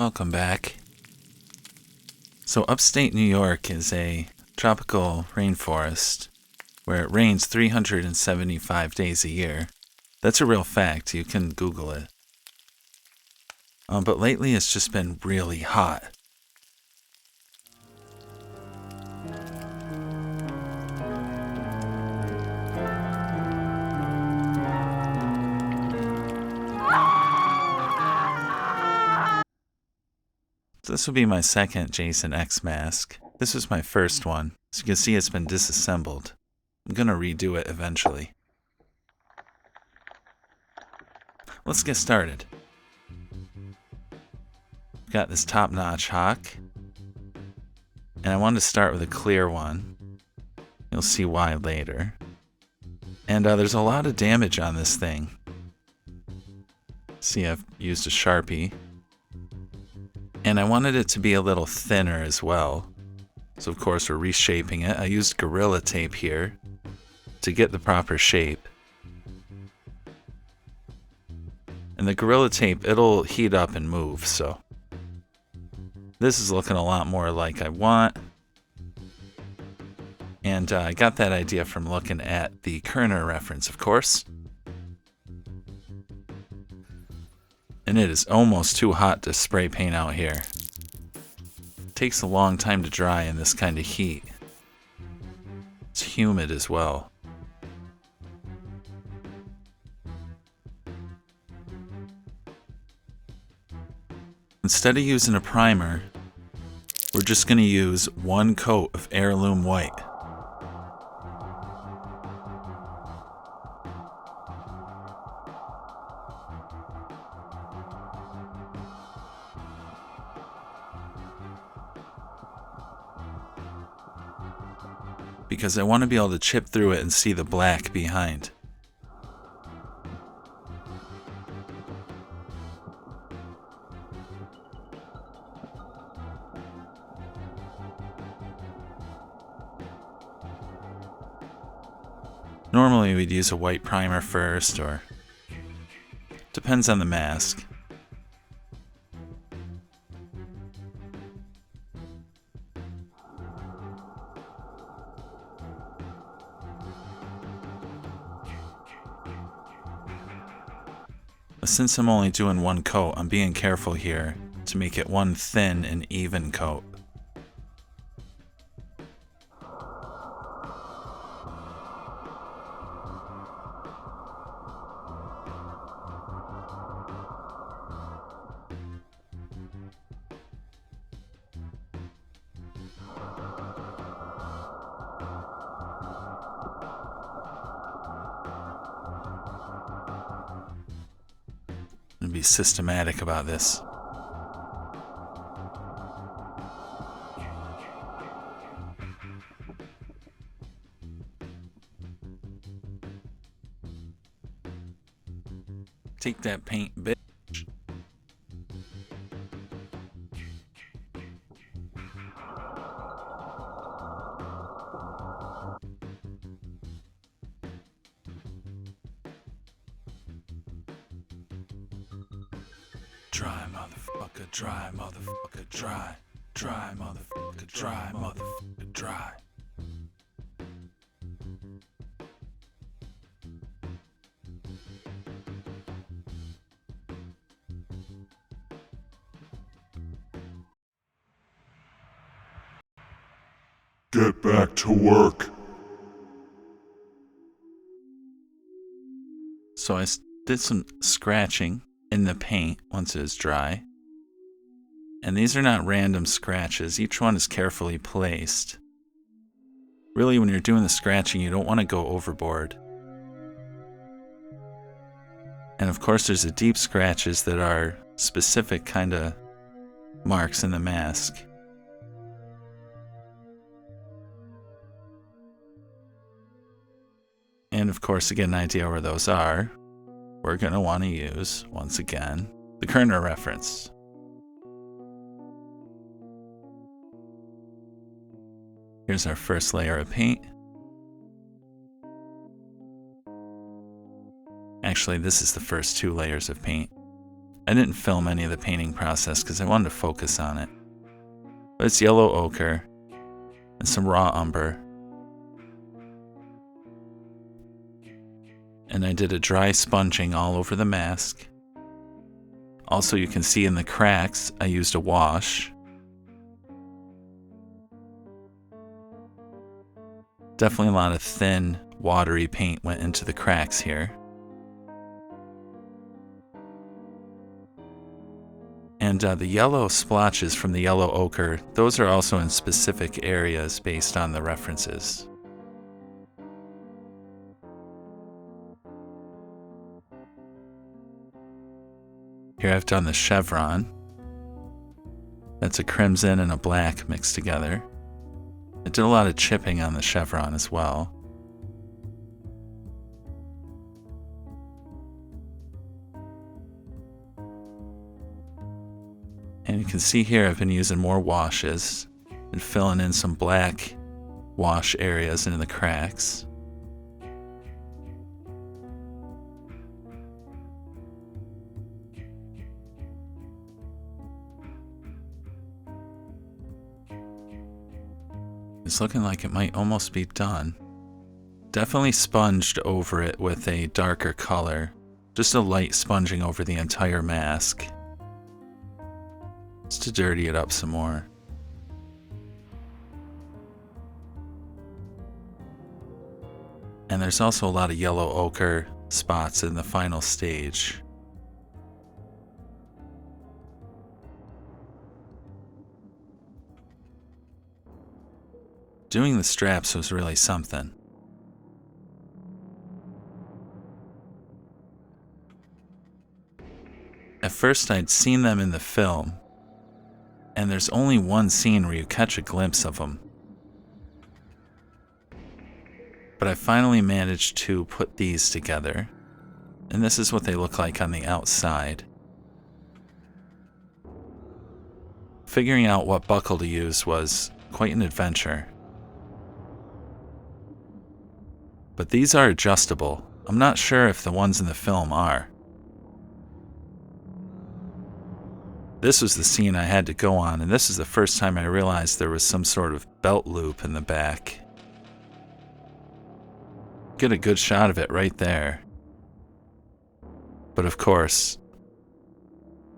Welcome back. So upstate New York is a tropical rainforest where it rains 375 days a year. That's a real fact. You can Google it. But lately it's just been really hot. So this will be my second Jason X mask. This was my first one. So you can see it's been disassembled. I'm gonna redo it eventually. Let's get started. Got this top-notch hawk. And I wanted to start with a clear one. You'll see why later. And there's a lot of damage on this thing. See, I've used a Sharpie. And I wanted it to be a little thinner as well. So of course we're reshaping it. I used Gorilla Tape here to get the proper shape. And the Gorilla Tape, it'll heat up and move, so. This is looking a lot more like I want. And I got that idea from looking at the Kerner reference, of course. And it is almost too hot to spray paint out here. It takes a long time to dry in this kind of heat. It's humid as well. Instead of using a primer, we're just going to use one coat of heirloom white. Because I want to be able to chip through it and see the black behind. Normally we'd use a white primer first, or depends on the mask. But since I'm only doing one coat, I'm being careful here to make it one thin and even coat. And be systematic about this. Take that paint, bitch. Dry, motherfucker, dry, motherfucker, dry. Dry, motherfucker, dry, motherfucker, dry. Get back to work. So I did some scratching in the paint once it was dry. And these are not random scratches. Each one is carefully placed. Really, when you're doing the scratching, you don't want to go overboard. And of course, there's the deep scratches that are specific kind of marks in the mask. And of course, to get an idea where those are, we're going to want to use, once again, the Kerner reference. Here's our first layer of paint. Actually, this is the first two layers of paint. I didn't film any of the painting process because I wanted to focus on it. But it's yellow ochre and some raw umber. And I did a dry sponging all over the mask. Also, you can see in the cracks, I used a wash. Definitely a lot of thin, watery paint went into the cracks here. And the yellow splotches from the yellow ochre, those are also in specific areas based on the references. Here I've done the chevron. That's a crimson and a black mixed together. I did a lot of chipping on the chevron as well. And you can see here I've been using more washes and filling in some black wash areas into the cracks. It's looking like it might almost be done. Definitely sponged over it with a darker color. Just a light sponging over the entire mask. Just to dirty it up some more. And there's also a lot of yellow ochre spots in the final stage. Doing the straps was really something. At first I'd seen them in the film, and there's only one scene where you catch a glimpse of them. But I finally managed to put these together, and this is what they look like on the outside. Figuring out what buckle to use was quite an adventure. But these are adjustable. I'm not sure if the ones in the film are. This was the scene I had to go on, and this is the first time I realized there was some sort of belt loop in the back. Get a good shot of it right there. But of course,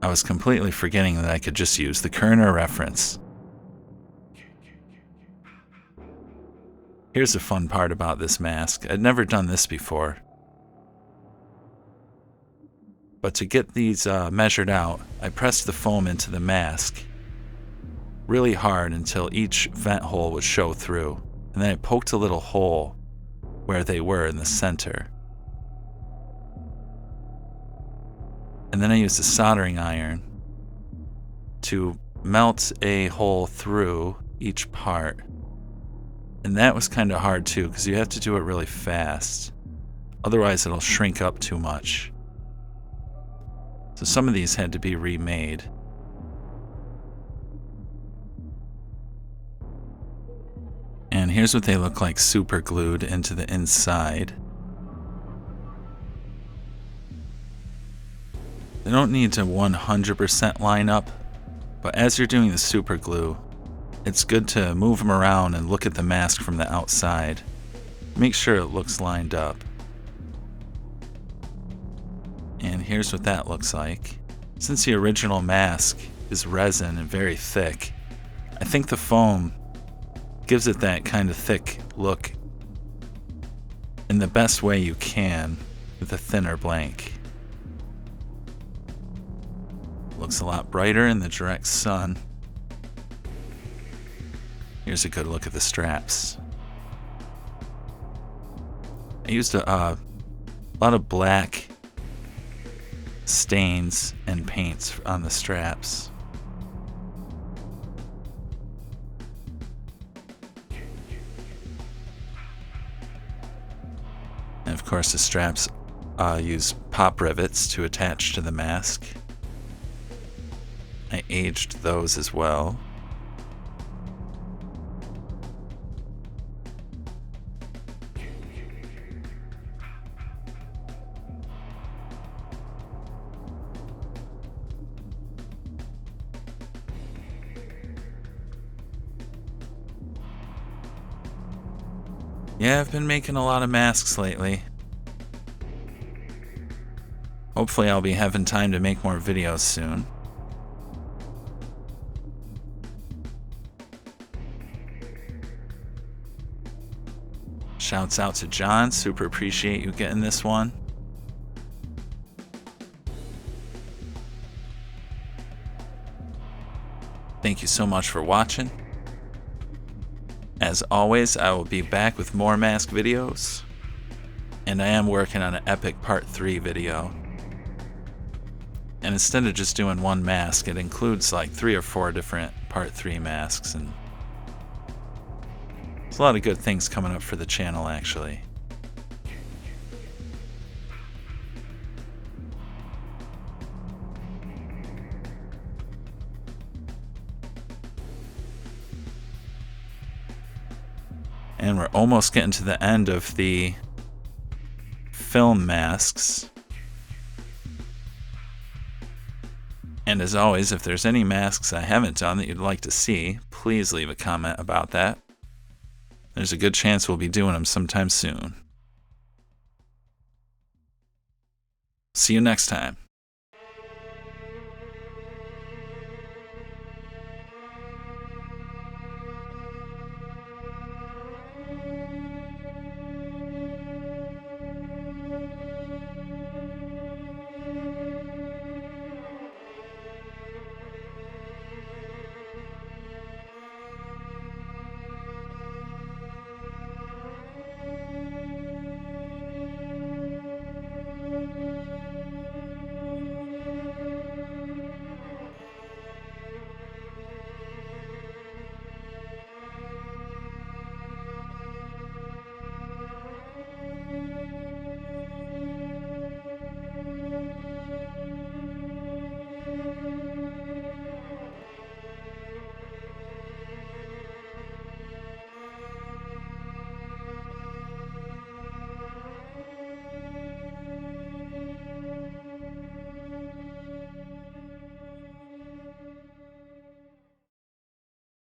I was completely forgetting that I could just use the Kerner reference. Here's the fun part about this mask. I'd never done this before. But to get these measured out, I pressed the foam into the mask really hard until each vent hole would show through. And then I poked a little hole where they were in the center. And then I used a soldering iron to melt a hole through each part. And that was kind of hard too, because you have to do it really fast. Otherwise it'll shrink up too much. So some of these had to be remade. And here's what they look like super glued into the inside. They don't need to 100% line up, but as you're doing the super glue, it's good to move them around and look at the mask from the outside. Make sure it looks lined up. And here's what that looks like. Since the original mask is resin and very thick, I think the foam gives it that kind of thick look in the best way you can with a thinner blank. Looks a lot brighter in the direct sun. Here's a good look at the straps. I used a lot of black stains and paints on the straps. And of course the straps use pop rivets to attach to the mask. I aged those as well. Yeah, I've been making a lot of masks lately. Hopefully I'll be having time to make more videos soon. Shouts out to John, super appreciate you getting this one. Thank you so much for watching. As always, I will be back with more mask videos. And I am working on an epic part 3 video. And instead of just doing one mask, it includes like 3 or 4 different part 3 masks. And there's a lot of good things coming up for the channel, actually. And we're almost getting to the end of the film masks. And as always, if there's any masks I haven't done that you'd like to see, please leave a comment about that. There's a good chance we'll be doing them sometime soon. See you next time.